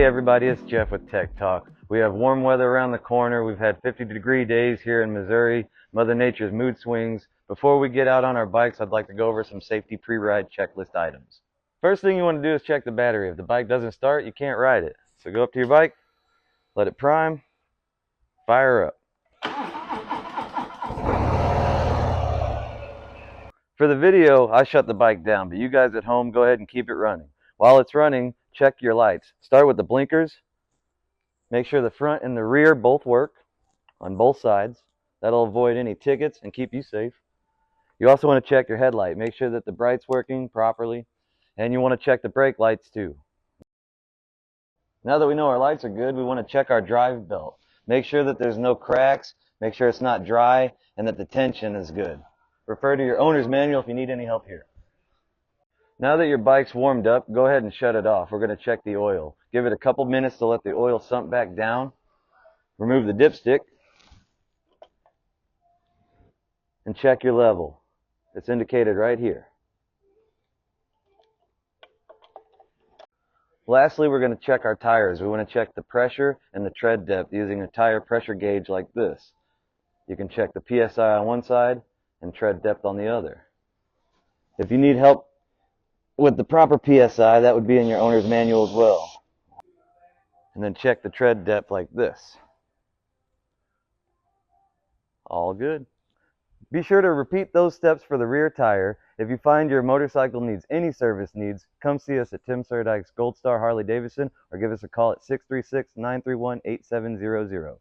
Hey everybody, it's Jeff with Tech Talk. We have warm weather around the corner. We've had 50-degree days here in Missouri. Mother Nature's mood swings. Before we get out on our bikes, I'd like to go over some safety pre-ride checklist items. First thing you want to do is check the battery. If the bike doesn't start, you can't ride it. So go up to your bike, let it prime, fire up. For the video, I shut the bike down, but you guys at home, go ahead and keep it running. While it's running, check your lights. Start with the blinkers. Make sure the front and the rear both work on both sides. That'll avoid any tickets and keep you safe. You also want to check your headlight. Make sure that the bright's working properly. And you want to check the brake lights too. Now that we know our lights are good, we want to check our drive belt. Make sure that there's no cracks, make sure it's not dry, and that the tension is good. Refer to your owner's manual if you need any help here. Now that your bike's warmed up, go ahead and shut it off. We're going to check the oil. Give it a couple minutes to let the oil sump back down. Remove the dipstick and check your level. It's indicated right here. Lastly, we're going to check our tires. We want to check the pressure and the tread depth using a tire pressure gauge like this. You can check the PSI on one side and tread depth on the other. If you need help with the proper PSI, that would be in your owner's manual as well. And then check the tread depth like this. All good. Be sure to repeat those steps for the rear tire. If you find your motorcycle needs any service needs, come see us at Tim Surdyk's Gold Star Harley-Davidson or give us a call at 636-931-8700.